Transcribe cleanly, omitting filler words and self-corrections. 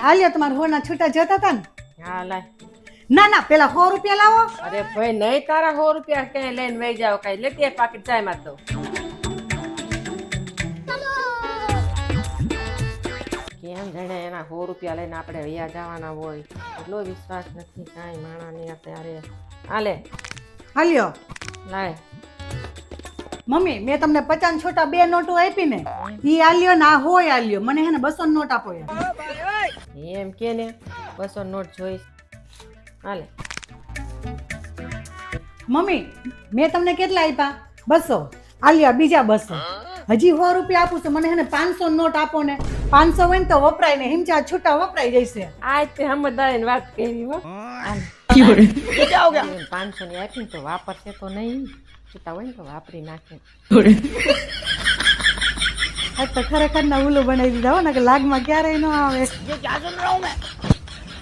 આલ્યો તમારા હોના છૂટા જતા હતા ને? હા લાય. ના ના પેલા 100 રૂપિયા લાવો. અરે ભાઈ નહીં તારા 100 રૂપિયા કઈ લઈને વહી જાવ કઈ લેતી પાકીટ ચાય માં દો. કેમ જાણે એના 100 રૂપિયા લઈને આપણે વૈયા જવાના હોય એટલો વિશ્વાસ નથી કાંઈ માણાની અત્યારે. હાલે આલ્યો. લાય. મમ્મી મેં તમને 50 છોટા 2 નોટો આપી ને ઈ આલ્યો ને આ હોય આલ્યો. મને હે ને 200 નોટ આપો યાર. એમ કે ને 200 નોટ જોઈશ. હાલે. મમ્મી મેં તમને કેટલા આપ્યા? 200. આલ્યો બીજા 200. હજી 100 રૂપિયા આપું છું. મને હે ને 500 નોટ આપો ને. 500 હોય ને તો વપરાય ને હિમચા છૂટા વપરાઈ જશે. આજ તે સમજદારીની વાત કરી હો. 500 ની આપી તો વાપરશે તો નહીં. છૂટા હોય ને તો વાપરી નાખે. આજ તો ખરેખર ના ઉલું બનાવી દીધા હો ને કે લાગમાં ક્યારેય ન આવે.